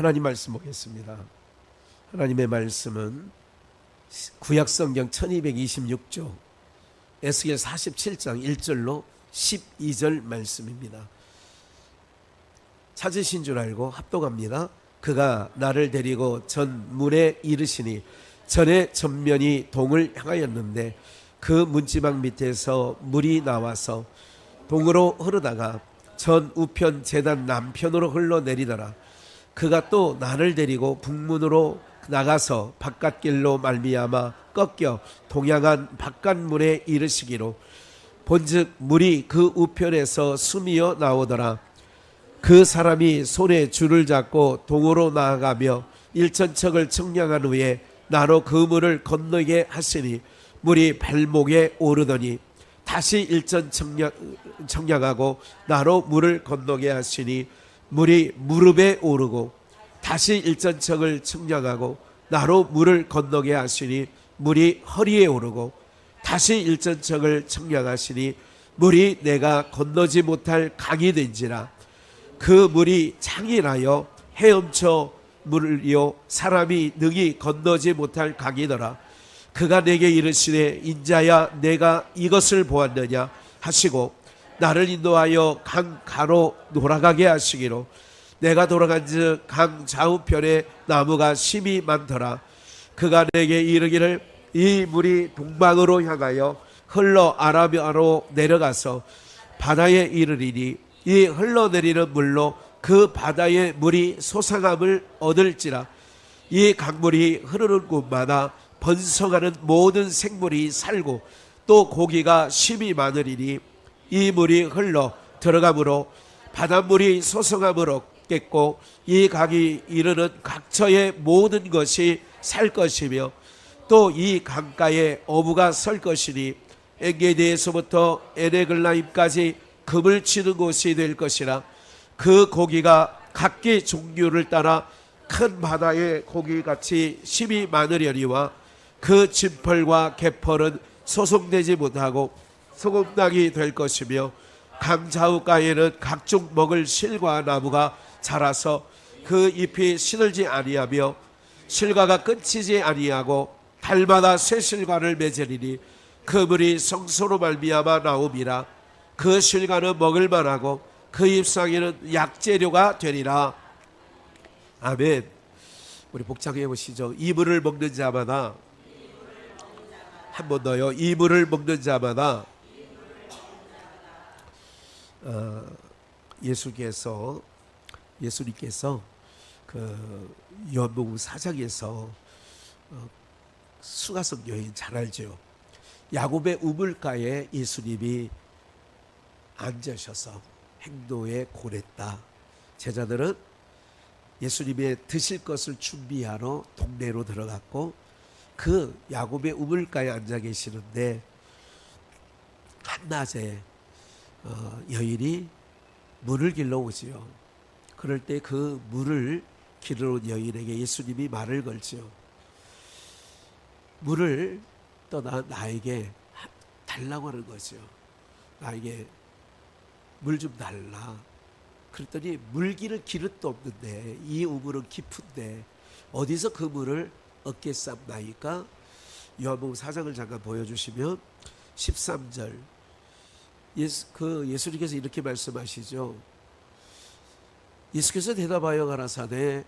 하나님 말씀 보겠습니다. 하나님의 말씀은 구약성경 1226조 에스겔 47장 1절로 12절 말씀입니다. 찾으신 줄 알고 합독합니다. 그가 나를 데리고 전 문에 이르시니 전에 전면이 동을 향하였는데 그 문지방 밑에서 물이 나와서 동으로 흐르다가 전 우편 제단 남편으로 흘러내리더라. 그가 또 나를 데리고 북문으로 나가서 바깥길로 말미암아 꺾여 동양한 바깥문에 이르시기로 본즉 물이 그 우편에서 스미어 나오더라. 그 사람이 손에 줄을 잡고 동으로 나아가며 일천척을 청량한 후에 나로 그 물을 건너게 하시니 물이 발목에 오르더니 다시 일천 청량하고 나로 물을 건너게 하시니 물이 무릎에 오르고 다시 일천척을 청량하고 나로 물을 건너게 하시니 물이 허리에 오르고 다시 일천척을 청량하시니 물이 내가 건너지 못할 강이 된지라. 그 물이 창이라여 헤엄쳐 물이요 사람이 능히 건너지 못할 강이더라. 그가 내게 이르시되 인자야 내가 이것을 보았느냐 하시고 나를 인도하여 강 가로 돌아가게 하시기로 내가 돌아간즉 강 좌우편에 나무가 심이 많더라. 그가 내게 이르기를 이 물이 동방으로 향하여 흘러 아라비아로 내려가서 바다에 이르리니 이 흘러내리는 물로 그 바다의 물이 솟아남을 얻을지라. 이 강물이 흐르는 곳마다 번성하는 모든 생물이 살고 또 고기가 심이 많으리니 이 물이 흘러 들어가므로 바닷물이 솟아남을 얻겠고 이 강이 이르는 각처의 모든 것이 살 것이며 또 이 강가에 어부가 설 것이니 엔게디에서부터 에네글라임까지 금을 치는 곳이 될 것이라. 그 고기가 각기 종류를 따라 큰 바다의 고기같이 심이 많으려니와 그 진펄과 개펄은 소송되지 못하고 소금당이 될 것이며 강 좌우가에는 각종 먹을 실과 나무가 자라서 그 잎이 시들지 아니하며 실과가 끊이지 아니하고 달마다 새 실과를 맺으리니 그 물이 성소로 말미암아 나옴이라. 그 실과는 먹을 만하고 그 잎사귀는 약재료가 되리라. 아멘. 우리 복창해 보시죠. 이 물을 먹는 자마다, 한 번 더요. 이 물을 먹는 자마다 예수님께서 그 요한복음 4장에서 수가성 여인 잘 알죠. 야곱의 우물가에 예수님이 앉으셔서 행도에 고랬다. 제자들은 예수님의 드실 것을 준비하러 동네로 들어갔고 그 야곱의 우물가에 앉아 계시는데 한낮에 여인이 물을 길러 오지요. 그럴 때 그 물을 길러 온 여인에게 예수님이 말을 걸지요. 물을 떠나 나에게 달라고 하는 거죠. 나에게 물 좀 달라. 그랬더니 물기를 기릇도 없는데 이 우물은 깊은데 어디서 그 물을 얻겠삼나이까? 요한복음 4장을 잠깐 보여주시면 13절 예수님께서 이렇게 말씀하시죠. 예수께서 대답하여 가라사대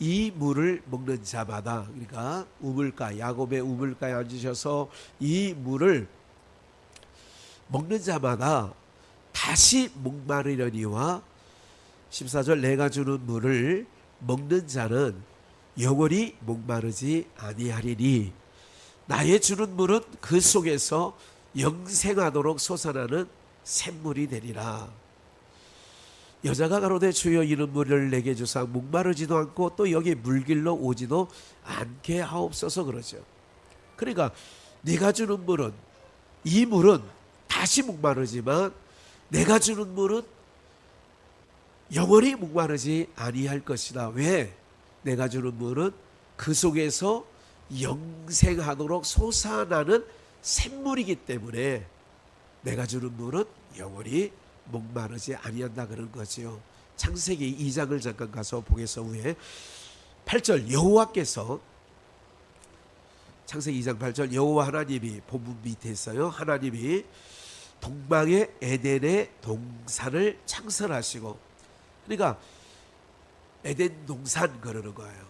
이 물을 먹는 자마다, 그러니까 우물가, 야곱의 우물가에 앉으셔서 이 물을 먹는 자마다 다시 목마르려니와 14절 내가 주는 물을 먹는 자는 영원히 목마르지 아니하리니 나의 주는 물은 그 속에서 영생하도록 솟아나는 샘물이 되리라. 여자가 가로되 주여 이런 물을 내게 주사 목마르지도 않고 또 여기 물길로 오지도 않게 하옵소서 그러죠. 그러니까 네가 주는 물은, 이 물은 다시 목마르지만 내가 주는 물은 영원히 목마르지 아니할 것이다. 왜? 내가 주는 물은 그 속에서 영생하도록 솟아나는 샘물이기 때문에 내가 주는 물은 영원히 목마르지 아니한다 그런 거지요. 창세기 2장을 잠깐 가서 보겠습니다. 위에 8절 여호와께서 창세기 2장 8절 여호와 하나님이 본문 밑에 있어요. 하나님이 동방의 에덴의 동산을 창설하시고, 그러니까 에덴 동산 그러는 거예요.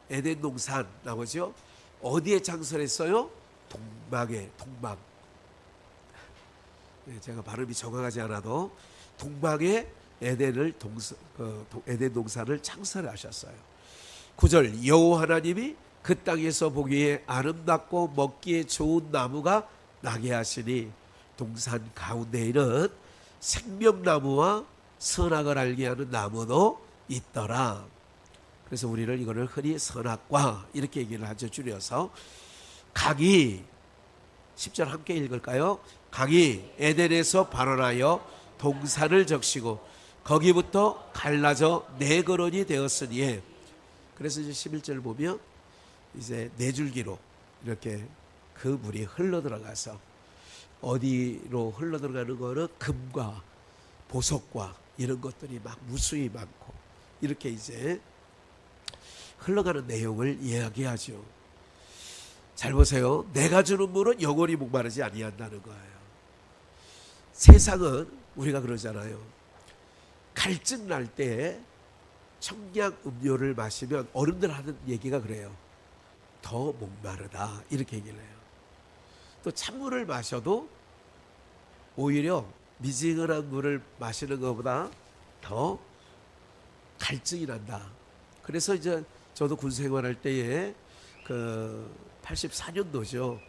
에덴 동산 나오죠. 어디에 창설했어요? 동방에, 동방. 제가 발음이 정확하지 않아도 동방에 에덴을 에덴 동산을 창설하셨어요. 9절 여호와 하나님이 그 땅에서 보기에 아름답고 먹기에 좋은 나무가 나게 하시니 동산 가운데에는 생명나무와 선악을 알게 하는 나무도 있더라. 그래서 우리는 이거를 흔히 선악과 이렇게 얘기를 하죠. 줄여서 각이 10절 함께 읽을까요? 각이 에덴에서 발원하여 동산을 적시고 거기부터 갈라져 네 거론이 되었으니, 그래서 이제 11절 보면 이제 네 줄기로 이렇게 그 물이 흘러 들어가서 어디로 흘러 들어가는 거는 금과 보석과 이런 것들이 막 무수히 많고 이렇게 이제 흘러가는 내용을 이야기하죠. 잘 보세요. 내가 주는 물은 영원히 목마르지 아니한다는 거예요. 세상은 우리가 그러잖아요. 갈증 날 때 청량 음료를 마시면 어른들 하는 얘기가 그래요. 더 목마르다 이렇게 얘기를 해요. 또 찬물을 마셔도 오히려 미지근한 물을 마시는 것보다 더 갈증이 난다. 그래서 이제 저도 군 생활할 때에 그 84년도죠.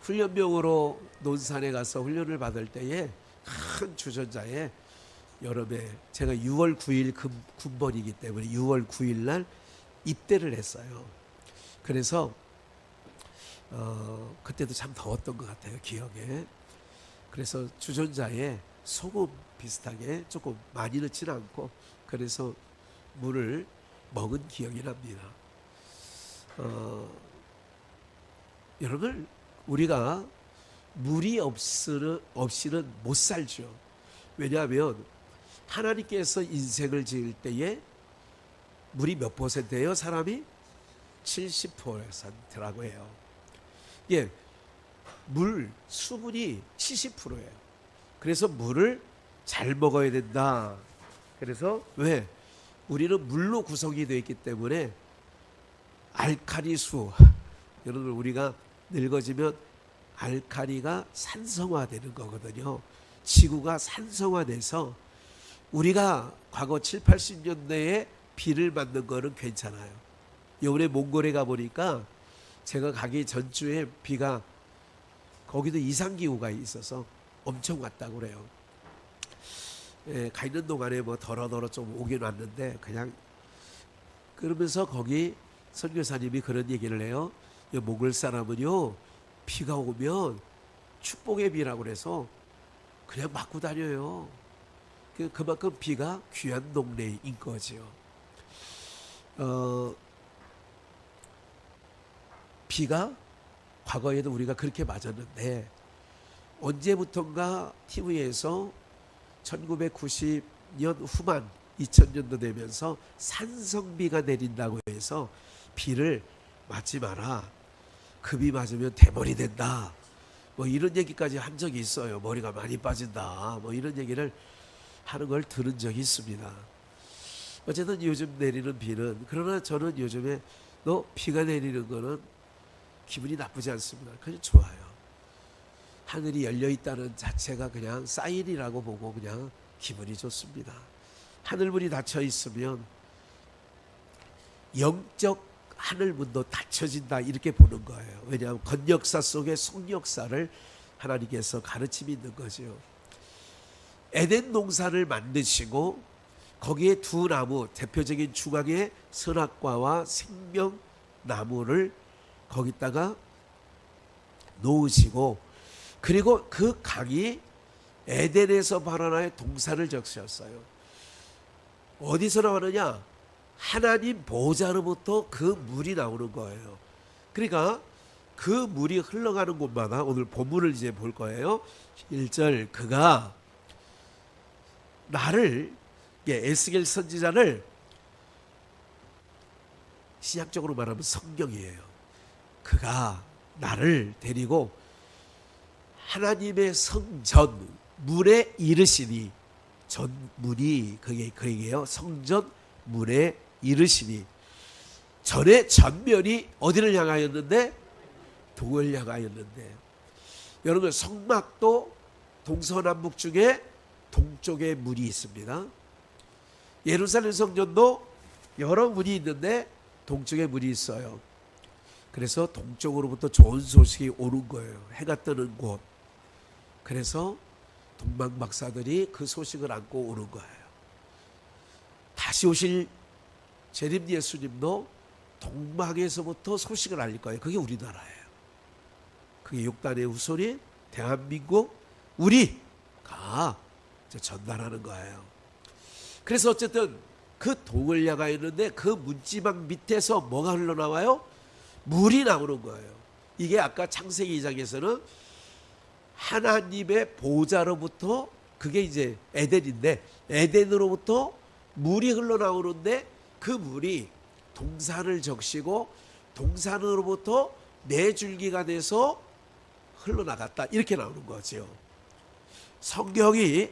훈련병으로 논산에 가서 훈련을 받을 때에 큰 주전자에 여름에 제가 6월 9일 군번이기 때문에 6월 9일 날 입대를 했어요. 그래서 그때도 참 더웠던 것 같아요, 기억에. 그래서 주전자에 소금 비슷하게 조금 많이 넣지는 않고 그래서 물을 먹은 기억이 납니다. 여러분, 우리가 물이 없이는 못 살죠. 왜냐하면 하나님께서 인생을 지을 때에 물이 몇 퍼센트예요? 사람이 70%라고 해요. 예, 물 수분이 70%예요. 그래서 물을 잘 먹어야 된다. 그래서 왜? 우리는 물로 구성이 되어 있기 때문에 알칼리수, 여러분 우리가 늙어지면 알칼리가 산성화되는 거거든요. 지구가 산성화돼서 우리가 과거 7, 80년대에 비를 맞는 거는 괜찮아요. 요번에 몽골에 가보니까 제가 가기 전주에 비가 거기도 이상기후가 있어서 엄청 왔다고 그래요. 예, 가 있는 동안에 뭐 덜어덜어 좀 오긴 왔는데 그냥 그러면서 거기 선교사님이 그런 얘기를 해요. 몽골 사람은요 비가 오면 축복의 비라고 그래서 그냥 맞고 다녀요. 그만큼 비가 귀한 동네인 거죠. 비가 과거에도 우리가 그렇게 맞았는데 언제부턴가 TV에서 1990년 후반 2000년도 되면서 산성비가 내린다고 해서 비를 맞지 마라. 그 비 맞으면 대머리 된다. 뭐 이런 얘기까지 한 적이 있어요. 머리가 많이 빠진다. 뭐 이런 얘기를 하는 걸 들은 적이 있습니다. 어쨌든 요즘 내리는 비는, 그러나 저는 요즘에 비가 내리는 거는 기분이 나쁘지 않습니다. 그냥 좋아요. 하늘이 열려 있다는 자체가 그냥 사인이라고 보고 그냥 기분이 좋습니다. 하늘문이 닫혀 있으면 영적 하늘문도 닫혀진다 이렇게 보는 거예요. 왜냐하면 건역사 속에 속역사를 하나님께서 가르침이 있는 거죠. 에덴 동산을 만드시고 거기에 두 나무, 대표적인 중앙에 선악과와 생명나무를 거기다가 놓으시고, 그리고 그 강이 에덴에서 발원하여 동산을 적셨어요. 어디서 나오느냐? 하나님 보좌로부터 그 물이 나오는 거예요. 그러니까 그 물이 흘러가는 곳마다 오늘 본문을 이제 볼 거예요. 1절 그가 나를 에스겔 선지자를 신약적으로 말하면 성경이에요. 그가 나를 데리고 하나님의 성전 문에 이르시니, 전문이 그에게요. 성전 문에 이르시니, 전의 전면이 어디를 향하였는데? 동을 향하였는데, 여러분 성막도 동서남북 중에 동쪽에 문이 있습니다. 예루살렘 성전도 여러 문이 있는데 동쪽에 문이 있어요. 그래서 동쪽으로부터 좋은 소식이 오는 거예요. 해가 뜨는 곳. 그래서 동방 박사들이 그 소식을 안고 오는 거예요. 다시 오실 재림 예수님도 동방에서부터 소식을 알릴 거예요. 그게 우리나라예요. 그게 6단의 후손이 대한민국 우리가 전달하는 거예요. 그래서 어쨌든 그 동을 향하였는데 그 문지방 밑에서 뭐가 흘러나와요? 물이 나오는 거예요. 이게 아까 창세기 2장에서는 하나님의 보좌로부터, 그게 이제 에덴인데 에덴으로부터 물이 흘러나오는데 그 물이 동산을 적시고 동산으로부터 네 줄기가 돼서 흘러나갔다, 이렇게 나오는 거죠. 성경이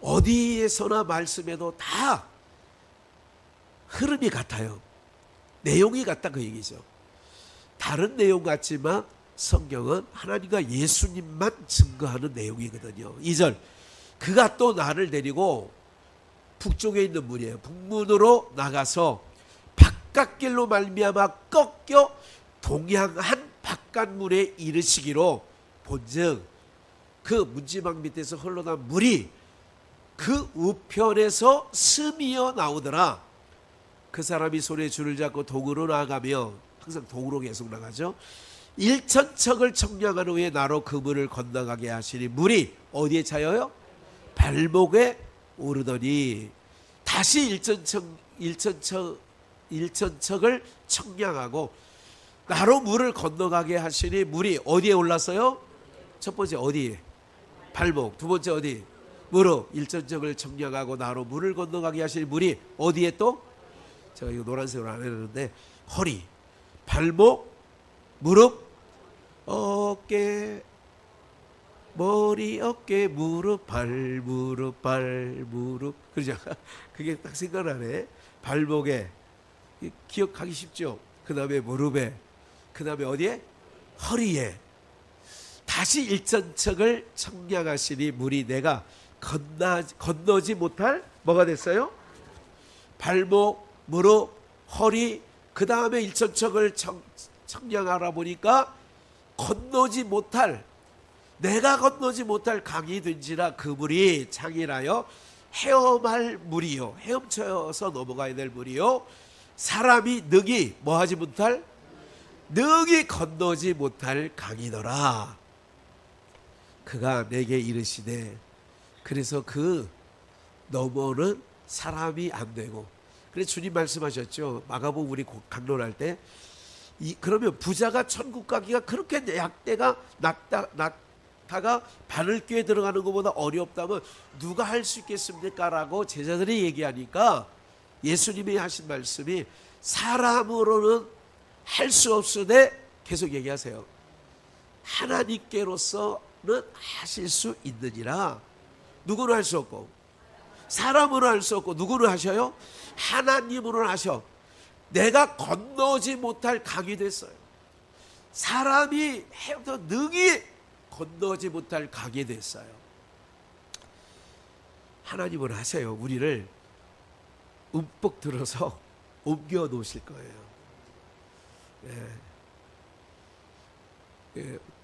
어디에서나 말씀해도 다 흐름이 같아요. 내용이 같다, 그 얘기죠. 다른 내용 같지만 성경은 하나님과 예수님만 증거하는 내용이거든요. 2절, 그가 또 나를 데리고 북쪽에 있는 문이에요. 북문으로 나가서 바깥길로 말미암아 꺾여 동양한 바깥문에 이르시기로, 본즉 그 문지방 밑에서 흘러난 물이 그 우편에서 스미어 나오더라. 그 사람이 손에 줄을 잡고 동으로 나가며, 항상 동으로 계속 나가죠. 1,000척을 청량한 후에 나로 그 물을 건너가게 하시니, 물이 어디에 차여요? 발목에 오르더니 다시 1,000척을 청량하고 나로 물을 건너가게 하시니, 물이 어디에 올랐어요? 첫 번째 어디? 발목. 두 번째 어디? 무릎. 1,000척을 청량하고 나로 물을 건너가게 하시니, 물이 어디에 또? 제가 이거 노란색으로 안 해놨는데, 허리, 발목, 무릎, 어깨, 머리, 어깨, 무릎, 발, 무릎, 발, 무릎. 그러죠? 그게 딱 생각나네. 발목에, 기억하기 쉽죠? 그 다음에 무릎에, 그 다음에 어디에? 허리에. 다시 1,000척을 청량하시니 물이 내가 건너지 못할 뭐가 됐어요? 발목, 무릎, 허리, 그 다음에 1,000척을 청량하라 보니까 건너지 못할, 내가 건너지 못할 강이 된지라 그 물이 창이라여 헤엄할 물이요, 헤엄쳐서 넘어가야 될 물이요, 사람이 능히 뭐하지 못할, 능히 건너지 못할 강이더라. 그가 내게 이르시되, 그래서 그 너머는 사람이 안 되고, 그래서 주님 말씀하셨죠. 마가복음 우리 강론할 때, 그러면 부자가 천국 가기가 그렇게 약대가 낮다가 바늘귀에 들어가는 것보다 어렵다면 누가 할 수 있겠습니까? 라고 제자들이 얘기하니까 예수님이 하신 말씀이, 사람으로는 할 수 없으되, 계속 얘기하세요. 하나님께로서는 하실 수 있느니라. 누구는 할 수 없고, 사람으로 할 수 없고, 누구를 하셔요? 하나님으로 하셔. 내가 건너지 못할 강이 됐어요. 사람이 헤엄쳐 능히 건너지 못할 강이 됐어요. 하나님은 하세요. 우리를 움뻑 들어서 옮겨 놓으실 거예요.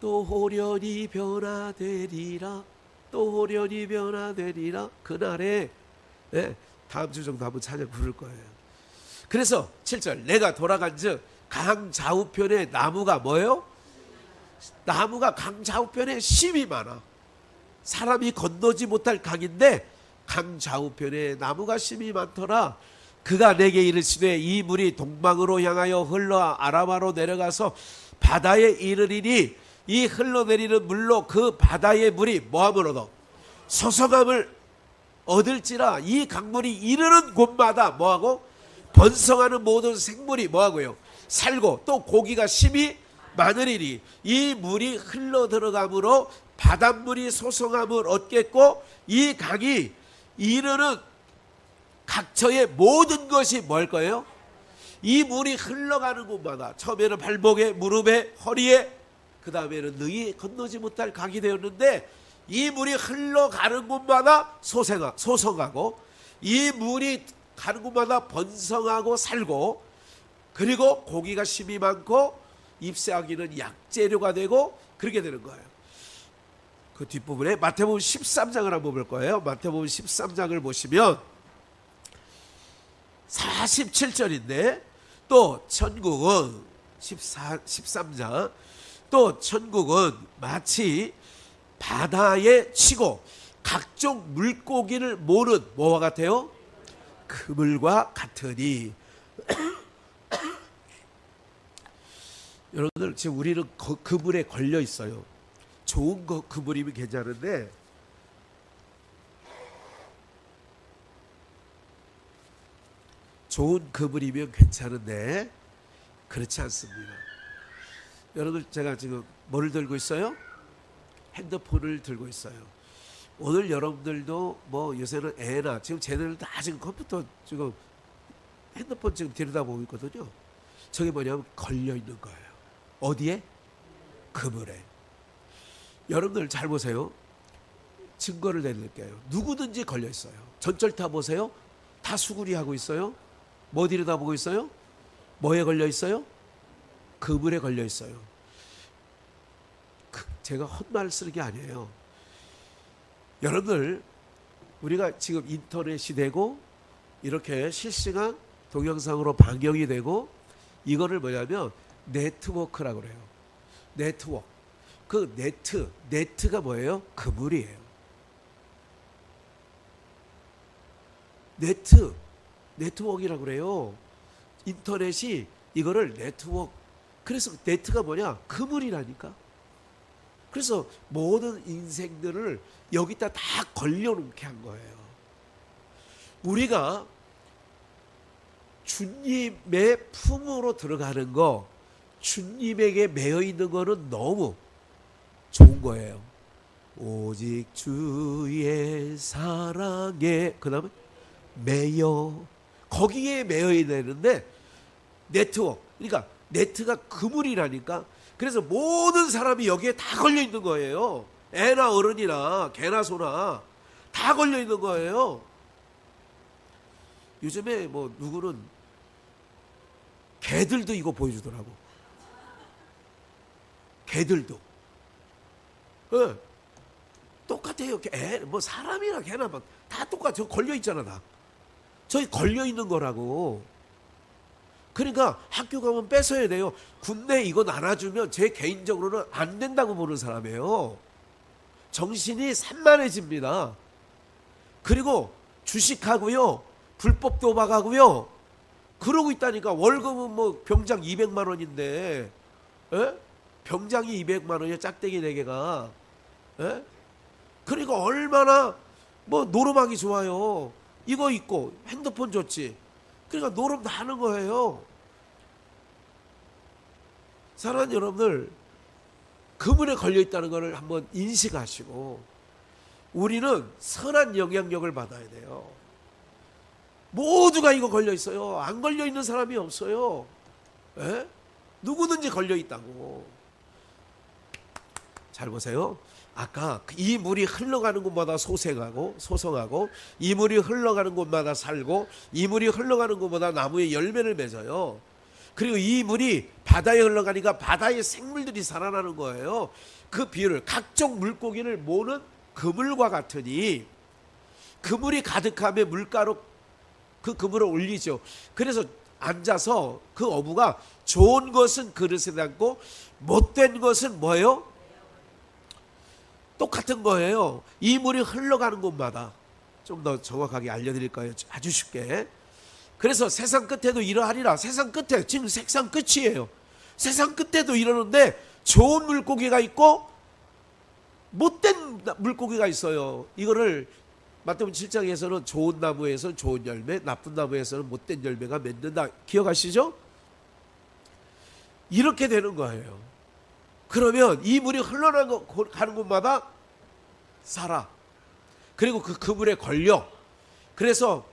또 호련히 변화되리라, 또 호련히 변화되리라. 그날에 다음 주 정도 한번 찬양 부를 거예요. 그래서 7절, 내가 돌아간즉 강 좌우편에 나무가 뭐예요? 나무가 강 좌우편에 심이 많아. 사람이 건너지 못할 강인데 강 좌우편에 나무가 심이 많더라. 그가 내게 이르시되, 이 물이 동방으로 향하여 흘러 아라바로 내려가서 바다에 이르리니, 이 흘러내리는 물로 그 바다의 물이 뭐함을 얻어? 소성함을 얻을지라. 이 강물이 이르는 곳마다 뭐하고? 번성하는 모든 생물이 뭐하고요? 살고 또 고기가 심히 많으리니 이 물이 흘러 들어감으로 바닷물이 소성함을 얻겠고 이 강이 이르는 각처의 모든 것이 뭘 거예요? 이 물이 흘러가는 곳마다 처음에는 발목에, 무릎에, 허리에, 그 다음에는 능히 건너지 못할 강이 되었는데 이 물이 흘러가는 곳마다 소성하고 이 물이 가는 곳마다 번성하고 살고 그리고 고기가 심이 많고 잎새하기는 약재료가 되고 그렇게 되는 거예요. 그 뒷부분에 마태복음 13장을 한번 볼 거예요. 마태복음 13장을 보시면 47절인데 또 천국은 13장 또 천국은 마치 바다에 치고 각종 물고기를 모는 뭐와 같아요? 그물과 같으니. 여러분들 지금 우리는 그물에 걸려 있어요. 좋은 그물이면 괜찮은데 좋은 그물이면 괜찮은데 그렇지 않습니다. 여러분들 제가 지금 뭐를 들고 있어요? 핸드폰을 들고 있어요. 오늘 여러분들도 뭐 요새는 애나 지금 쟤네들 다 지금 컴퓨터 지금 핸드폰 지금 들여다보고 있거든요. 저게 뭐냐면 걸려 있는 거예요. 어디에? 그물에. 여러분들 잘 보세요. 증거를 내드릴게요. 누구든지 걸려 있어요. 전철타 보세요. 다 수구리 하고 있어요. 뭐 들여다보고 있어요? 뭐에 걸려 있어요? 그물에 걸려 있어요. 제가 헛말 쓰는 게 아니에요. 여러분들 우리가 지금 인터넷이 되고 이렇게 실시간 동영상으로 방영이 되고 이거를 뭐냐면 네트워크라고 그래요. 네트워크. 그 네트가 뭐예요? 그물이에요. 네트워크라고 그래요. 인터넷이 이거를 네트워크. 그래서 네트가 뭐냐? 그물이라니까. 그래서 모든 인생들을 여기다 다 걸려놓게 한 거예요. 우리가 주님의 품으로 들어가는 거, 주님에게 매여 있는 거는 너무 좋은 거예요. 오직 주의 사랑에 그 다음에 매여, 거기에 매여야 되는데 네트워크, 그러니까 네트가 그물이라니까. 그래서 모든 사람이 여기에 다 걸려 있는 거예요. 애나 어른이나 개나 소나 다 걸려 있는 거예요. 요즘에 뭐 누구는 개들도 이거 보여주더라고. 개들도. 네. 똑같아요. 뭐 사람이나 개나 다 똑같아. 저 걸려 있잖아, 다. 저기 걸려 있는 거라고. 그러니까 학교 가면 뺏어야 돼요. 군대 이거 나눠주면 제 개인적으로는 안 된다고 보는 사람이에요. 정신이 산만해집니다. 그리고 주식하고요, 불법 도박하고요, 그러고 있다니까. 월급은 뭐 병장 200만 원인데, 에? 병장이 200만 원이야, 짝대기 4개가. 에? 그러니까 얼마나 뭐 노름하기 좋아요. 이거 있고 핸드폰 좋지. 그러니까 노름 다 하는 거예요. 사랑하는 여러분들, 그물에 걸려 있다는 것을 한번 인식하시고 우리는 선한 영향력을 받아야 돼요. 모두가 이거 걸려 있어요. 안 걸려 있는 사람이 없어요. 에? 누구든지 걸려 있다고. 잘 보세요. 아까 이 물이 흘러가는 곳마다 소성하고 이 물이 흘러가는 곳마다 살고 이 물이 흘러가는 곳마다 나무에 열매를 맺어요. 그리고 이 물이 바다에 흘러가니까 바다의 생물들이 살아나는 거예요. 그 비유를 각종 물고기를 모는 그물과 같으니, 그물이 가득하면 물가로 그 그물을 올리죠. 그래서 앉아서 그 어부가 좋은 것은 그릇에 담고 못된 것은 뭐예요? 똑같은 거예요. 이 물이 흘러가는 곳마다. 좀 더 정확하게 알려드릴 거예요. 아주 쉽게. 그래서 세상 끝에도 이러하리라. 세상 끝에, 지금 세상 끝이에요. 세상 끝에도 이러는데 좋은 물고기가 있고 못된 물고기가 있어요. 이거를 마태복음 7장에서는 좋은 나무에서는 좋은 열매, 나쁜 나무에서는 못된 열매가 맺는다. 기억하시죠? 이렇게 되는 거예요. 그러면 이 물이 흘러가는 곳마다 살아. 그리고 그 물에 걸려. 그래서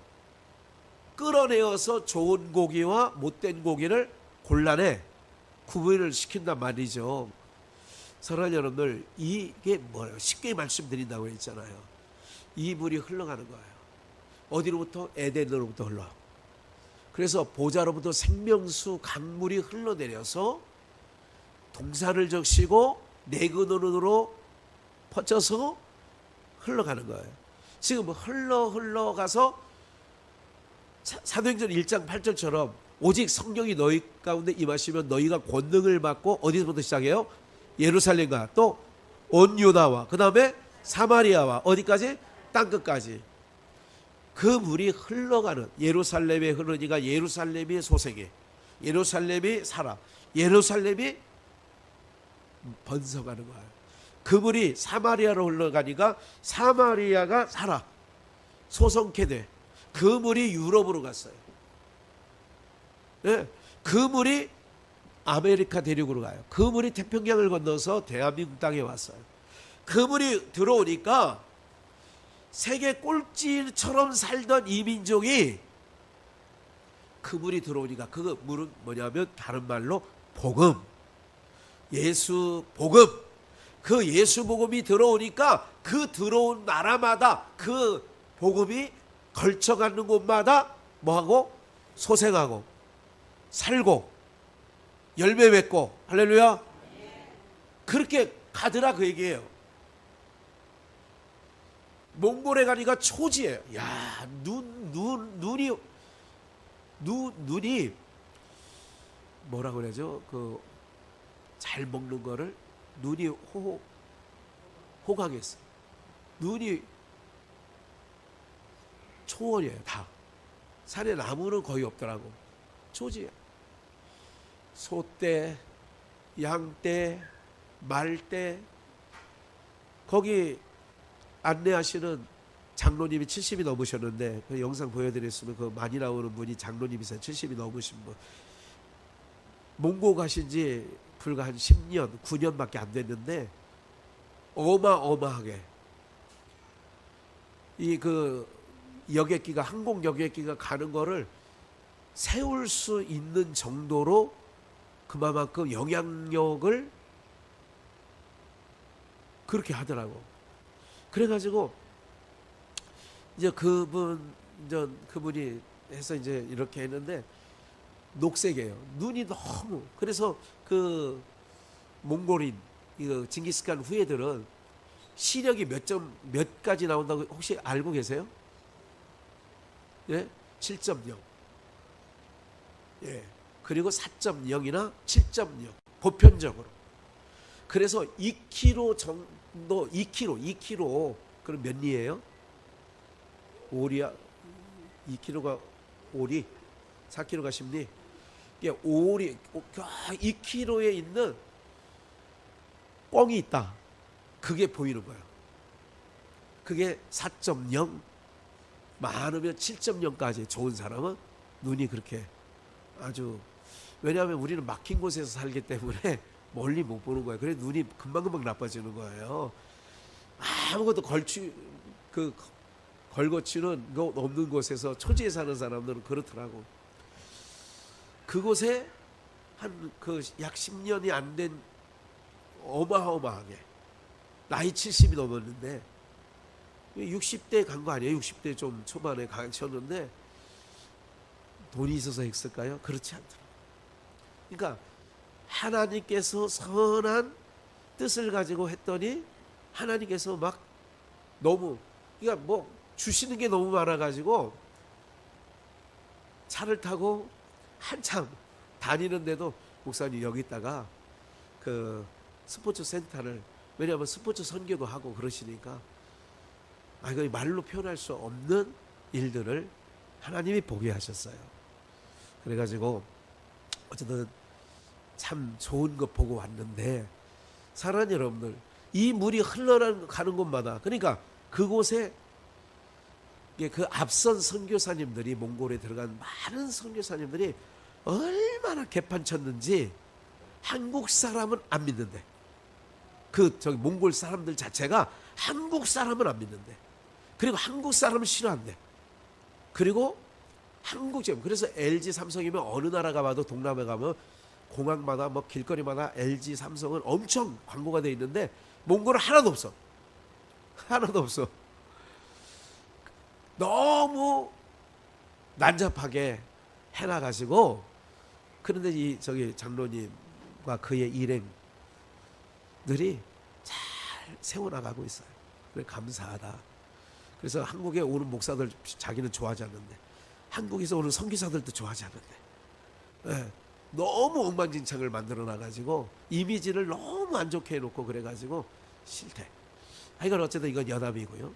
끌어내어서 좋은 고기와 못된 고기를 곤란해 구분을 시킨단 말이죠. 사랑하는 여러분들, 이게 뭐예요? 쉽게 말씀드린다고 했잖아요. 이 물이 흘러가는 거예요. 어디로부터? 에덴으로부터 흘러. 그래서 보좌로부터 생명수 강물이 흘러내려서 동산을 적시고 내근원으로 퍼져서 흘러가는 거예요. 지금 흘러가서 사도행전 1장 8절처럼 오직 성령이 너희 가운데 임하시면 너희가 권능을 받고 어디서부터 시작해요? 예루살렘과 또 온 유다와 그 다음에 사마리아와 어디까지? 땅끝까지. 그 물이 흘러가는, 예루살렘에 흐르니까 예루살렘이 소생해, 예루살렘이 살아, 예루살렘이 번성하는 거예요. 그 물이 사마리아로 흘러가니까 사마리아가 살아, 소성케 돼. 그 물이 유럽으로 갔어요. 네, 그 물이 아메리카 대륙으로 가요. 그 물이 태평양을 건너서 대한민국 땅에 왔어요. 그 물이 들어오니까 세계 꼴찌처럼 살던 이 민족이, 그 물이 들어오니까, 그 물은 뭐냐면 다른 말로 복음, 예수 복음. 그 예수 복음이 들어오니까 그 들어온 나라마다 그 복음이 걸쳐가는 곳마다 뭐하고? 소생하고 살고 열매 맺고. 할렐루야. 그렇게 가더라 그 얘기예요. 몽골에 가니까 초지예요. 야, 눈이 뭐라 그러죠? 그 잘 먹는 거를 눈이 호강했어. 눈이 초원이에요. 다 산에 나무는 거의 없더라고. 초지예요. 소떼, 양떼, 말떼. 거기 안내하시는 장로님이 70이 넘으셨는데, 그 영상 보여드렸으면 그 많이 나오는 분이 장로님이세요. 70이 넘으신 분. 몽고 가신 지 불과 한 10년, 9년밖에 안 됐는데 어마어마하게 이 그 여객기가, 항공 여객기가 가는 거를 세울 수 있는 정도로 그만큼 영향력을 그렇게 하더라고. 그래가지고 이제 그분이 해서 이제 이렇게 했는데 녹색이에요. 눈이 너무. 그래서 그 몽골인, 이거 징기스칸 후예들은 시력이 몇 가지 나온다고 혹시 알고 계세요? 예? 7.0. 예. 그리고 4.0이나 7.0 보편적으로. 그래서 2kg 정도, 2kg 그럼 몇 리예요? 오리야. 2kg가 오리, 4kg가 10리. 이게 오리, 2kg에 있는 뻥이 있다. 그게 보이는 거예요. 그게 4.0, 많으면 7.0까지 좋은 사람은 눈이 그렇게 아주, 왜냐하면 우리는 막힌 곳에서 살기 때문에 멀리 못 보는 거예요. 그래서 눈이 금방금방 나빠지는 거예요. 아무것도 걸거치는 거 없는 곳에서, 초지에 사는 사람들은 그렇더라고. 그곳에 한 약 10년이 안 된 어마어마하게 나이 70이 넘었는데 60대 간 거 아니에요? 60대 좀 초반에 가셨는데 돈이 있어서 했을까요? 그렇지 않더라고요. 그러니까 하나님께서 선한 뜻을 가지고 했더니 하나님께서 막 너무, 그러니까 뭐 주시는 게 너무 많아가지고 차를 타고 한참 다니는데도, 목사님 여기다가 그 스포츠 센터를, 왜냐하면 스포츠 선교도 하고 그러시니까, 이거 말로 표현할 수 없는 일들을 하나님이 보게 하셨어요. 그래가지고 어쨌든 참 좋은 것 보고 왔는데, 사랑하는 여러분들, 이 물이 흘러가는 곳마다, 그러니까 그곳에 그 앞선 선교사님들이 몽골에 들어간 많은 선교사님들이 얼마나 개판 쳤는지 한국 사람은 안 믿는데, 저기 몽골 사람들 자체가 한국 사람은 안 믿는데, 그리고 한국 사람은 싫어한대. 그리고 그래서 LG 삼성이면 어느 나라 가봐도 동남아 가면 공항마다 뭐 길거리마다 LG 삼성은 엄청 광고가 돼 있는데 몽골은 하나도 없어. 하나도 없어. 너무 난잡하게 해놔가지고. 그런데 저기 장로님과 그의 일행들이 잘 세워나가고 있어요. 그래 감사하다. 그래서 한국에 오는 목사들 자기는 좋아하지 않는데, 한국에서 오는 선교사들도 좋아하지 않는데, 네, 너무 엉망진창을 만들어 놔가지고 이미지를 너무 안 좋게 해놓고 그래가지고 싫대. 이건 어쨌든 이건 연합이고요.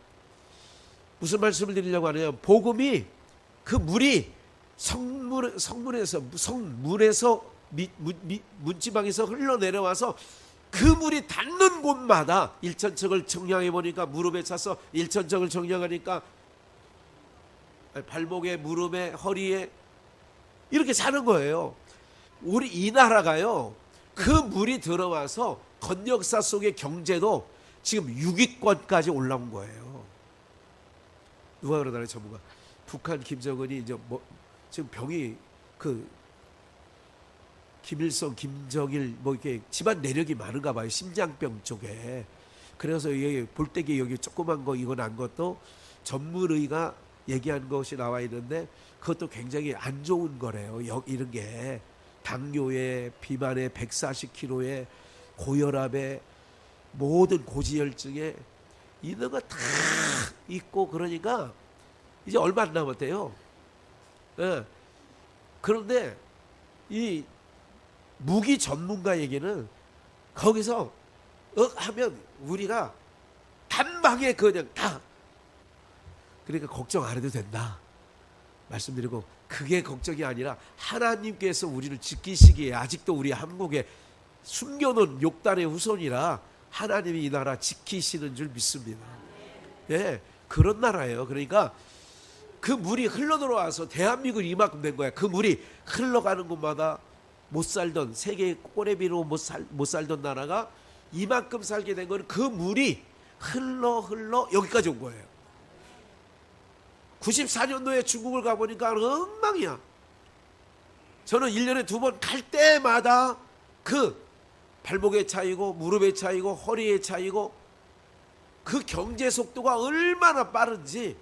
무슨 말씀을 드리려고 하냐면, 복음이 그 물이 성문에서 문지방에서 흘러내려와서 그 물이 닿는 곳마다 일천척을 정량해 보니까 무릎에 차서 일천척을 정량하니까 발목에 무릎에 허리에 이렇게 사는 거예요. 우리 이 나라가요, 그 물이 들어와서 건역사 속의 경제도 지금 6위권까지 올라온 거예요. 누가 그러더라고요, 전문가. 북한 김정은이 이제 지금 병이 김일성, 김정일 이렇게 집안 내력이 많은가 봐요. 심장병 쪽에. 그래서 여기 볼때기 여기 조그만 거 이거 난 것도 전문의가 얘기한 것이 나와 있는데 그것도 굉장히 안 좋은 거래요. 이런 게 당뇨에, 비만에, 140kg에, 고혈압에, 모든 고지혈증에 이런 거 다 있고, 그러니까 이제 얼마 안 남았대요. 네. 그런데 이 무기 전문가 얘기는 거기서 하면 우리가 단방에 그냥 다, 그러니까 걱정 안 해도 된다 말씀드리고, 그게 걱정이 아니라 하나님께서 우리를 지키시기에 아직도 우리 한국에 숨겨놓은 욕단의 후손이라 하나님이 이 나라 지키시는 줄 믿습니다. 예, 그런 나라예요. 그러니까 그 물이 흘러 들어와서 대한민국이 이만큼 된 거야. 그 물이 흘러가는 곳마다 못 살던, 세계의 꼬레비로 못 살던 나라가 이만큼 살게 된 거는 그 물이 흘러 여기까지 온 거예요. 94년도에 중국을 가보니까 엉망이야. 저는 1년에 2번 갈 때마다 그 발목에 차이고 무릎에 차이고 허리에 차이고 그 경제 속도가 얼마나 빠른지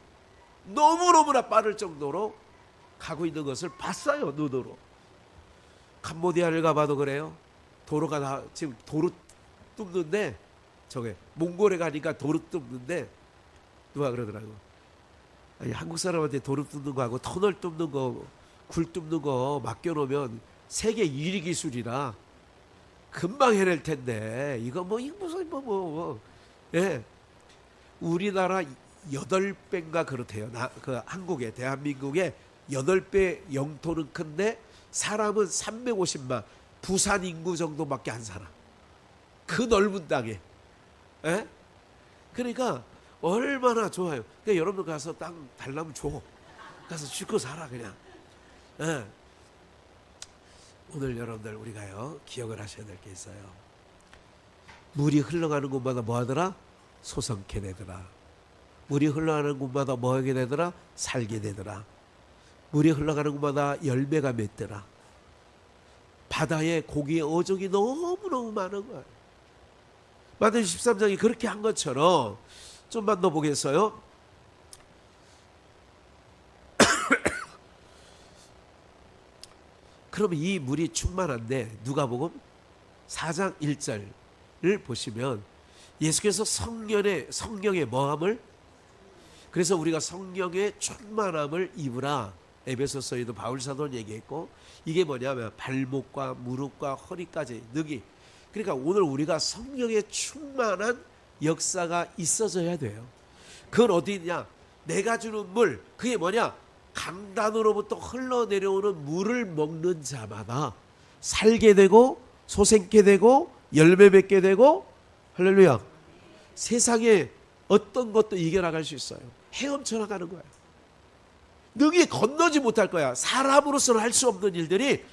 너무너무나 빠를 정도로 가고 있는 것을 봤어요, 눈으로. 캄보디아를 가봐도 그래요. 도로가 다 지금 도로 뚫는데, 저게 몽골에 가니까 도로 뚫는데 누가 그러더라고. 아니, 한국 사람한테 도로 뚫는 거하고 터널 뚫는 거, 굴 뚫는 거 맡겨놓으면 세계 1위 기술이라 금방 해낼 텐데 이거 이거 무슨 예, 우리나라 8배인가 그렇대요. 한국에, 대한민국에 8배 영토는 큰데 사람은 350만, 부산 인구 정도밖에 안 살아. 그 넓은 땅에. 예? 그러니까 얼마나 좋아요. 그러니까 여러분 가서 땅 달라면 줘. 가서 쥐고 살아 그냥. 예. 오늘 여러분들 우리가요 기억을 하셔야 될 게 있어요. 물이 흘러가는 곳마다 뭐 하더라? 소성케 되더라. 물이 흘러가는 곳마다 뭐 하게 되더라? 살게 되더라. 물이 흘러가는 곳마다 열매가 맺더라. 바다에 고기의 어종이 너무너무 많은 거예요. 마태복음 13장이 그렇게 한 것처럼 좀만 더 보겠어요. 그러면 이 물이 충만한데 누가복음 4장 1절을 보시면 예수께서 성령의 뭐함을, 그래서 우리가 성령의 충만함을 입으라. 에베소서에도 바울사도는 얘기했고, 이게 뭐냐면 발목과 무릎과 허리까지 능히. 그러니까 오늘 우리가 성령의 충만한 역사가 있어져야 돼요. 그건 어디 있냐? 내가 주는 물, 그게 뭐냐? 강단으로부터 흘러내려오는 물을 먹는 자마다 살게 되고 소생케 되고 열매 맺게 되고, 할렐루야, 세상에 어떤 것도 이겨나갈 수 있어요. 헤엄쳐 나가는 거예요. 능히 건너지 못할 거야. 사람으로서는 할 수 없는 일들이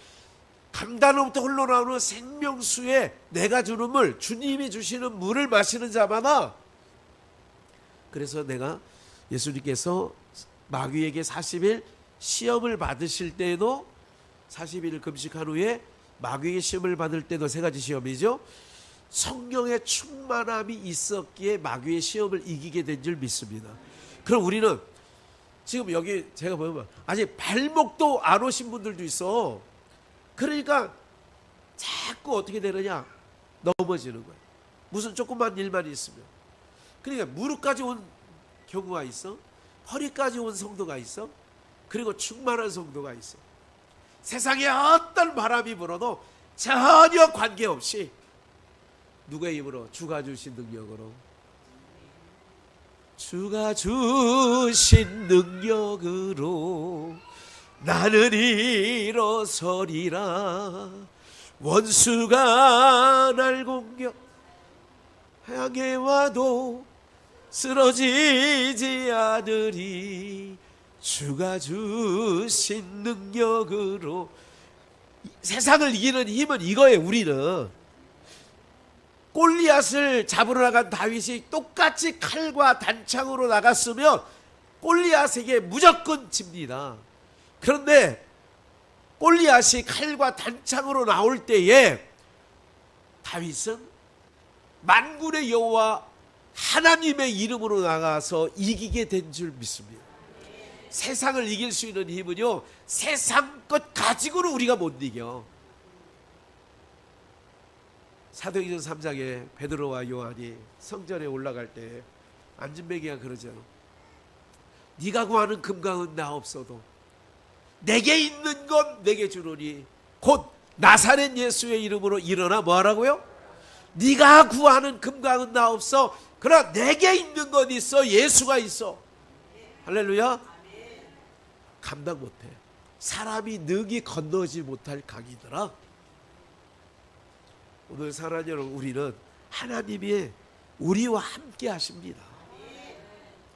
강단으로부터 흘러나오는 생명수에 내가 주는 물, 주님이 주시는 물을 마시는 자마다. 그래서 내가 예수님께서 마귀에게 40일 시험을 받으실 때에도 40일을 금식한 후에 마귀에게 시험을 받을 때도 세 가지 시험이죠. 성령의 충만함이 있었기에 마귀의 시험을 이기게 된 줄 믿습니다. 그럼 우리는 지금 여기 제가 보면 아직 발목도 안 오신 분들도 있어. 그러니까 자꾸 어떻게 되느냐, 넘어지는 거야. 무슨 조그만 일만 있으면. 그러니까 무릎까지 온 경우가 있어, 허리까지 온 성도가 있어, 그리고 충만한 성도가 있어. 세상에 어떤 바람이 불어도 전혀 관계없이 누구의 힘으로? 주가 주신 능력으로. 주가 주신 능력으로 나는 일어서리라. 원수가 날 공격하게 와도 쓰러지지 않으리. 주가 주신 능력으로. 세상을 이기는 힘은 이거예요. 우리는 골리앗을 잡으러 나간 다윗이 똑같이 칼과 단창으로 나갔으면 골리앗에게 무조건 집니다. 그런데 골리앗이 칼과 단창으로 나올 때에 다윗은 만군의 여호와 하나님의 이름으로 나가서 이기게 된 줄 믿습니다. 세상을 이길 수 있는 힘은요, 세상 것 가지고는 우리가 못 이겨. 사도행전 3장에 베드로와 요한이 성전에 올라갈 때 안진뱅이가 그러죠. 네가 구하는 금과 은 나 없어도 내게 있는 건 내게 주노니 곧 나사렛 예수의 이름으로 일어나 뭐하라고요? 네가 구하는 금과 은 나 없어. 그러나 내게 있는 건 있어. 예수가 있어. 할렐루야. 감당 못해. 사람이 능히 건너지 못할 강이더라. 오늘 사랑하는 여러분, 우리는 하나님이 우리와 함께 하십니다.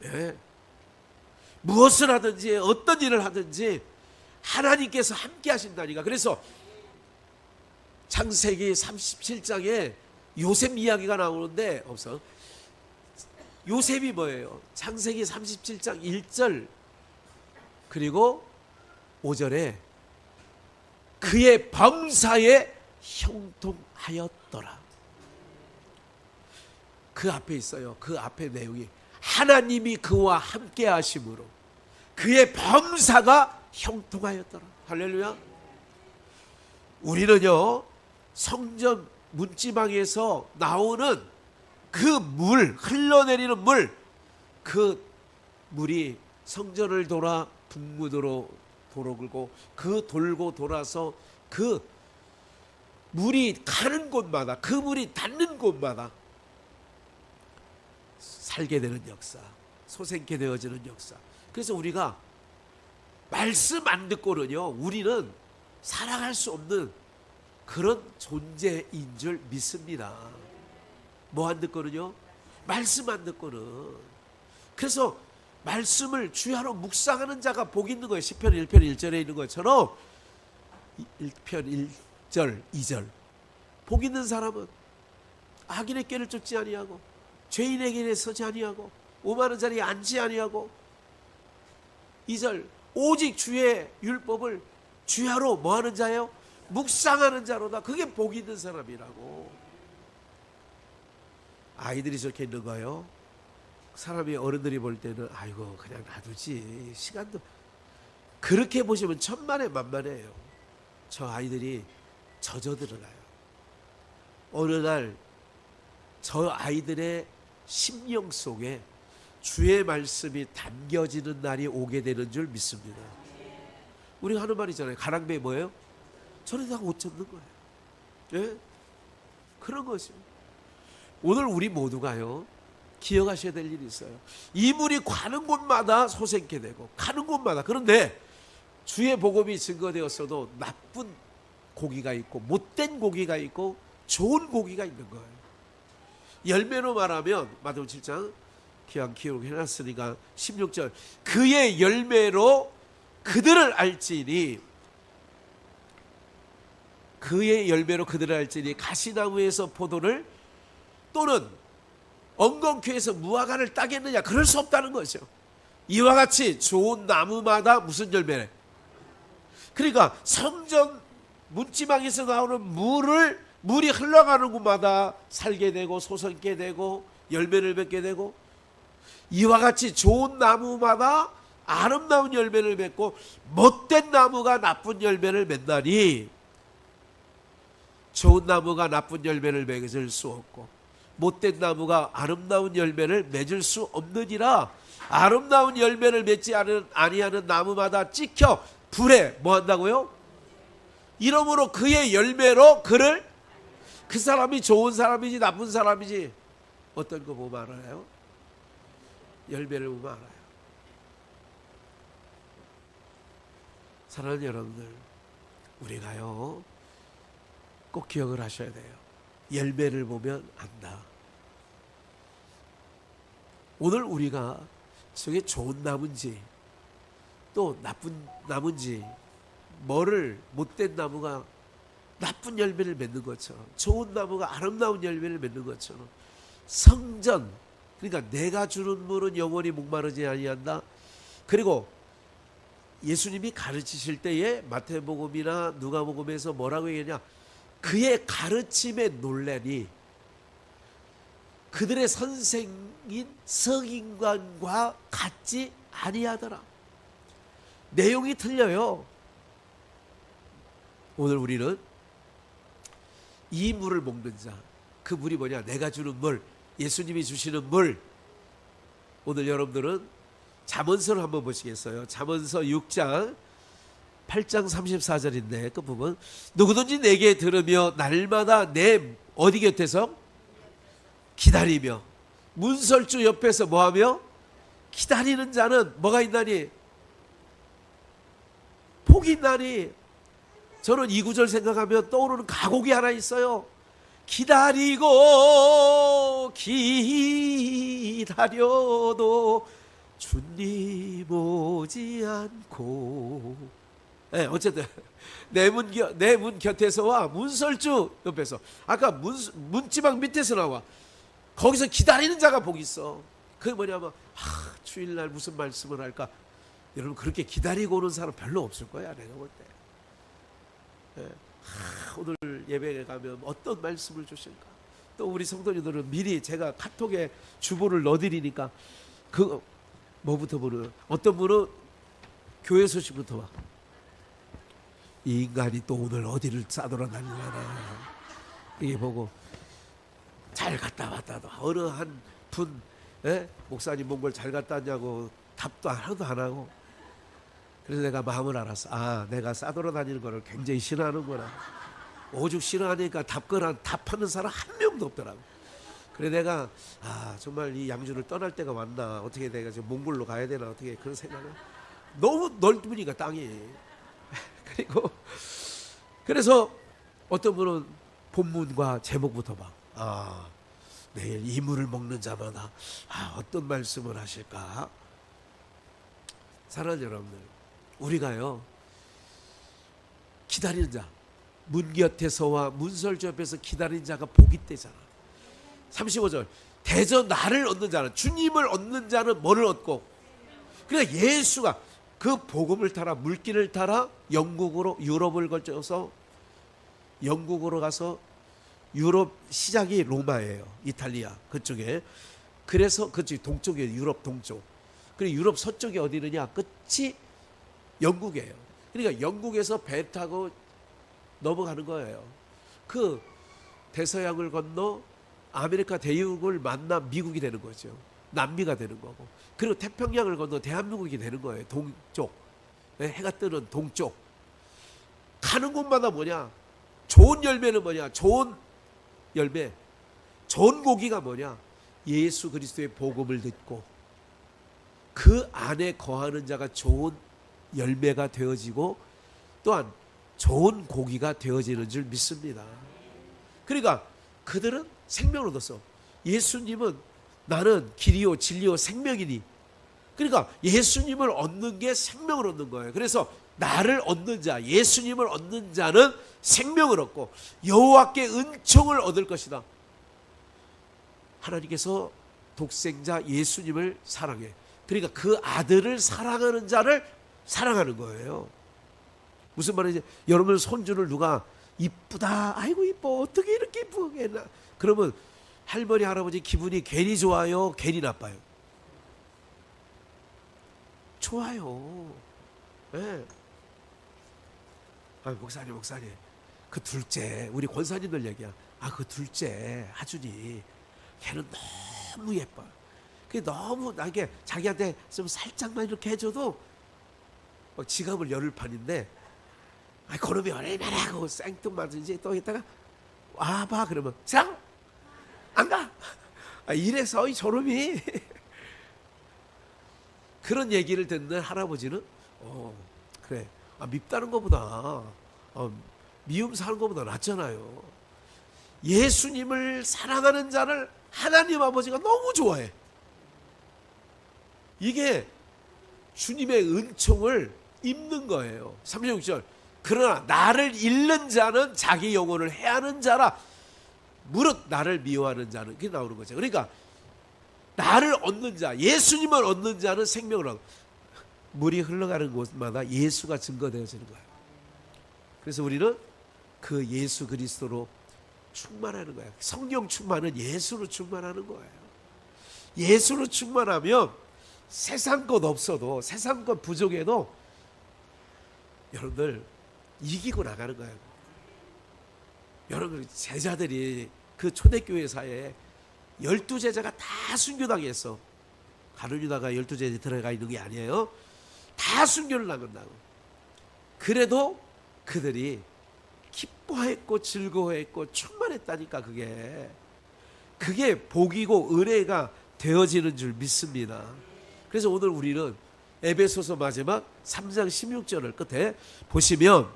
네. 무엇을 하든지 어떤 일을 하든지 하나님께서 함께 하신다니까. 그래서 창세기 37장에 요셉 이야기가 나오는데 없어. 요셉이 뭐예요? 창세기 37장 1절 그리고 5절에 그의 범사에 형통하였더라. 그 앞에 있어요. 그 앞에 내용이 하나님이 그와 함께 하심으로 그의 범사가 형통하였더라. 할렐루야. 우리는요, 성전 문지방에서 나오는 그 물, 흘러내리는 물, 그 물이 성전을 돌아 북문으로 도로 굴고 그 돌고 돌아서 그 물이 가는 곳마다, 그 물이 닿는 곳마다 살게 되는 역사, 소생케 되어지는 역사. 그래서 우리가 말씀 안 듣고는요, 우리는 살아갈 수 없는 그런 존재인 줄 믿습니다. 뭐 안 듣고는요? 말씀 안 듣고는. 그래서 말씀을 주야로 묵상하는 자가 복 있는 거예요. 시편 1편 1절에 있는 것처럼 1편 1절 2절 복 있는 사람은 악인의 꾀를 쫓지 아니하고 죄인의 길에 서지 아니하고 오만한 자리에 앉지 아니하고 2절 오직 주의 율법을 주야로 뭐하는 자예요? 묵상하는 자로다. 그게 복 있는 사람이라고. 아이들이 저렇게 있는 거예요. 사람이 어른들이 볼 때는 아이고 그냥 놔두지, 시간도. 그렇게 보시면 천만에 만만해요. 저 아이들이 젖어 들어가요. 어느 날 저 아이들의 심령 속에 주의 말씀이 담겨지는 날이 오게 되는 줄 믿습니다. 우리가 하는 말이잖아요. 가랑비에 뭐예요? 저러다 못 젖는 거예요. 예? 그런 것이요. 오늘 우리 모두가요, 기억하셔야 될 일이 있어요. 이 물이 가는 곳마다 소생케 되고 가는 곳마다. 그런데 주의 복음이 증거되었어도 나쁜 고기가 있고 못된 고기가 있고 좋은 고기가 있는 거예요. 열매로 말하면 마태복음 7장 기왕 기록 해놨으니까 16절 그의 열매로 그들을 알지니, 그의 열매로 그들을 알지니 가시나무에서 포도를 또는 엉겅퀴에서 무화과를 따겠느냐? 그럴 수 없다는 거죠. 이와 같이 좋은 나무마다 무슨 열매래? 그러니까 성전 문지방에서 나오는 물이 흘러가는 곳마다 살게 되고 솟게 되고 열매를 맺게 되고, 이와 같이 좋은 나무마다 아름다운 열매를 맺고 못된 나무가 나쁜 열매를 맺나니, 좋은 나무가 나쁜 열매를 맺을 수 없고 못된 나무가 아름다운 열매를 맺을 수 없느니라. 아름다운 열매를 맺지 아니하는 나무마다 찍혀 불에 뭐 한다고요? 이러므로 그의 열매로 그 사람이 좋은 사람이지 나쁜 사람이지 어떤 거 보면 알아요? 열매를 보면 알아요. 사랑하는 여러분들, 우리가요 꼭 기억을 하셔야 돼요. 열매를 보면 안다. 오늘 우리가 저게 좋은 나무인지 또 나쁜 나무인지, 뭐를 못된 나무가 나쁜 열매를 맺는 것처럼 좋은 나무가 아름다운 열매를 맺는 것처럼, 성전, 그러니까 내가 주는 물은 영원히 목마르지 아니한다. 그리고 예수님이 가르치실 때에 마태복음이나 누가복음에서 뭐라고 얘기하냐, 그의 가르침에 놀라니 그들의 선생인 서기관과 같지 아니하더라. 내용이 틀려요. 오늘 우리는 이 물을 먹는 자, 그 물이 뭐냐? 내가 주는 물, 예수님이 주시는 물. 오늘 여러분들은 잠언서를 한번 보시겠어요? 잠언서 6장 8장 34절인데 그 부분, 누구든지 내게 들으며 날마다 내 어디 곁에서 기다리며 문설주 옆에서 뭐하며 기다리는 자는 뭐가 있나니? 복이 있나니? 저는 이 구절 생각하면 떠오르는 가곡이 하나 있어요. 기다리고 기다려도 주님 오지 않고. 네, 어쨌든 내 문 곁에서와 문설주 옆에서, 아까 문지방 밑에서 나와, 거기서 기다리는 자가 복이 있어. 그게 뭐냐면 주일날 무슨 말씀을 할까. 여러분 그렇게 기다리고 오는 사람 별로 없을 거야, 내가 볼 때. 네. 오늘 예배에 가면 어떤 말씀을 주실까. 또 우리 성도님들은 미리 제가 카톡에 주보를 넣어드리니까 그 뭐부터 보는, 어떤 분은 교회 소식부터 와. 이 인간이 또 오늘 어디를 싸돌아다니려나, 이게 보고 잘 갔다 왔다도 어느 한 분 목사님 몽골 잘 갔다 왔냐고 답도 하나도 안 하고. 그래서 내가 마음을 알았어. 내가 싸돌아다니는 거를 굉장히 싫어하는구나. 오죽 싫어하니까 답하는 사람 한 명도 없더라고. 그래 내가 정말 이 양주를 떠날 때가 왔나, 어떻게 내가 지금 몽골로 가야 되나, 어떻게 그런 생각을. 너무 넓으니까 땅이. 그리고 그래서 어떤 분은 본문과 제목부터 봐. 내일 이 물을 먹는 자마다 어떤 말씀을 하실까. 사랑하는 여러분들, 우리가요 기다리는 자, 문 곁에서와 문설주 옆에서 기다리는 자가 복이 되잖아. 35절, 대저 나를 얻는 자는, 주님을 얻는 자는 뭐를 얻고, 그러니까 예수가 그 복음을 타라, 물길을 타라, 영국으로 유럽을 거쳐서 영국으로 가서, 유럽 시작이 로마예요. 이탈리아 그쪽에. 그래서 그쪽 동쪽이에요. 유럽 동쪽. 그리고 유럽 서쪽이 어디느냐, 끝이 영국이에요. 그러니까 영국에서 배 타고 넘어가는 거예요. 그 대서양을 건너 아메리카 대륙을 만나 미국이 되는 거죠. 남미가 되는 거고. 그리고 태평양을 건너 대한민국이 되는 거예요. 동쪽, 해가 뜨는 동쪽. 가는 곳마다 뭐냐, 좋은 열매는 뭐냐, 좋은 열매, 좋은 고기가 뭐냐, 예수 그리스도의 복음을 듣고 그 안에 거하는 자가 좋은 열매가 되어지고 또한 좋은 고기가 되어지는 줄 믿습니다. 그러니까 그들은 생명을 얻었어. 예수님은 나는 길이요 진리요 생명이니 그러니까 예수님을 얻는 게 생명을 얻는 거예요. 그래서 나를 얻는 자, 예수님을 얻는 자는 생명을 얻고 여호와께 은총을 얻을 것이다. 하나님께서 독생자 예수님을 사랑해. 그러니까 그 아들을 사랑하는 자를 사랑하는 거예요. 무슨 말이지? 여러분 손주를 누가 이쁘다, 아이고 이뻐, 어떻게 이렇게 이쁘게 했나? 그러면 할머니 할아버지 기분이 괜히 좋아요, 괜히 나빠요? 좋아요. 네. 아, 목사님 그 둘째, 우리 권사님들 얘기야. 그 둘째 하준이 걔는 너무 예뻐. 그게 너무 나게 자기한테 좀 살짝만 이렇게 해줘도 막 지갑을 열을 판인데, 그놈이 얼마나 하고 생뚱맞은지 또 있다가 와봐 그러면 자 안 가. 이래서 이 저놈이 그런 얘기를 듣는 할아버지는 그래, 밉다는 것보다 미움 사는 것보다 낫잖아요. 예수님을 사랑하는 자를 하나님 아버지가 너무 좋아해. 이게 주님의 은총을 입는 거예요. 36절 그러나 나를 잃는 자는 자기 영혼을 해하는 자라 무릇 나를 미워하는 자는, 그게 나오는 거죠. 그러니까 나를 얻는 자, 예수님을 얻는 자는 생명을 얻고, 물이 흘러가는 곳마다 예수가 증거되어지는 거예요. 그래서 우리는 그 예수 그리스도로 충만하는 거예요. 성령 충만은 예수로 충만하는 거예요. 예수로 충만하면 세상 것 없어도, 세상 것 부족해도 여러분들 이기고 나가는 거예요. 여러분 제자들이 그 초대교회사에 12제자가 다 순교당했어. 가룟 유다가 12제자에 들어가 있는 게 아니에요. 다 순교를 당한다고. 그래도 그들이 기뻐했고 즐거워했고 충만했다니까. 그게 복이고 은혜가 되어지는 줄 믿습니다. 그래서 오늘 우리는 에베소서 마지막 3장 16절을 끝에 보시면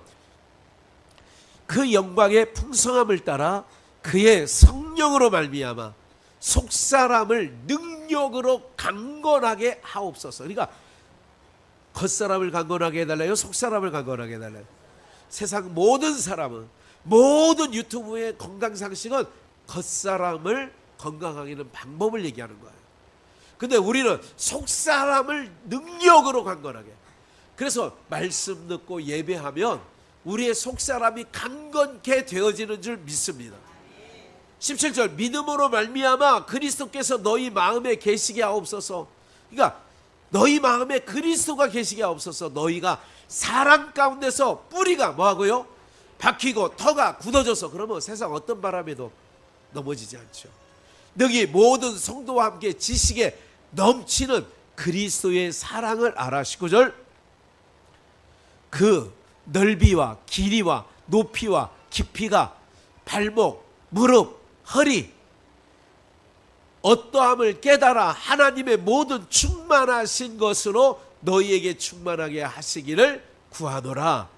그 영광의 풍성함을 따라 그의 성령으로 말미암아 속사람을 능력으로 강건하게 하옵소서. 그러니까 겉사람을 강건하게 해달라요, 속사람을 강건하게 해달라요? 세상 모든 사람은, 모든 유튜브의 건강상식은 겉사람을 건강하게 하는 방법을 얘기하는 거예요. 근데 우리는 속사람을 능력으로 강건하게. 그래서 말씀 듣고 예배하면 우리의 속사람이 강건케 되어지는 줄 믿습니다. 17절 믿음으로 말미암아 그리스도께서 너희 마음에 계시게 하옵소서. 그러니까 너희 마음에 그리스도가 계시게 하옵소서. 너희가 사랑 가운데서 뿌리가 뭐하고요? 박히고 터가 굳어져서, 그러면 세상 어떤 바람에도 넘어지지 않죠. 너희 모든 성도와 함께 지식에 넘치는 그리스도의 사랑을 알아. 19절 그 넓이와 길이와 높이와 깊이가 발목, 무릎, 허리 어떠함을 깨달아 하나님의 모든 충만하신 것으로 너희에게 충만하게 하시기를 구하노라.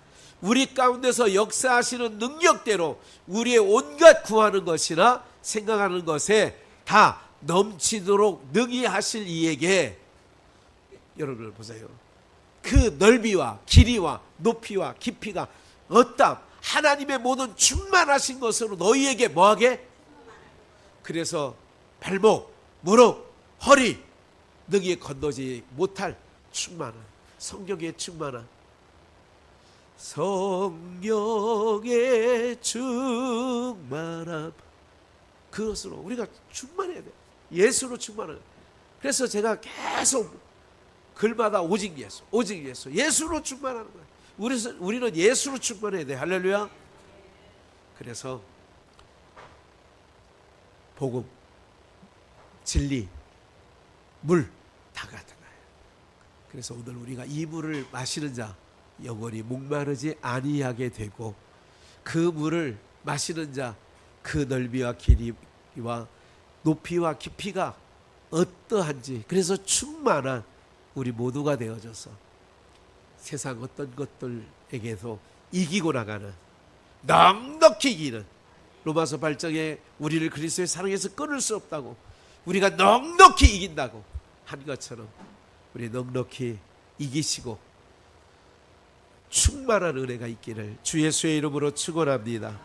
우리 가운데서 역사하시는 능력대로 우리의 온갖 구하는 것이나 생각하는 것에 다 넘치도록 능히 하실 이에게, 여러분 보세요. 그 넓이와 길이와 높이와 깊이가 어떠함, 하나님의 모든 충만하신 것으로 너희에게 뭐하게? 그래서 발목, 무릎, 허리 능히 건너지 못할 충만한, 성령의 충만한, 성령의 충만함, 그것으로 우리가 충만해야 돼. 예수로 충만해야 돼. 그래서 제가 계속 글마다 오직 예수, 오직 예수, 예수로 충만하는 거예요. 우리는 예수로 충만해야 돼. 할렐루야. 그래서 복음, 진리, 물 다 같은 거예요. 그래서 오늘 우리가 이 물을 마시는 자 영원히 목마르지 아니하게 되고, 그 물을 마시는 자 그 넓이와 길이와 높이와 깊이가 어떠한지, 그래서 충만한 우리 모두가 되어져서 세상 어떤 것들에게도 이기고 나가는, 넉넉히 이기는, 로마서 8장에 우리를 그리스도의 사랑에서 끊을 수 없다고, 우리가 넉넉히 이긴다고 한 것처럼 우리 넉넉히 이기시고 충만한 은혜가 있기를 주 예수의 이름으로 축원합니다.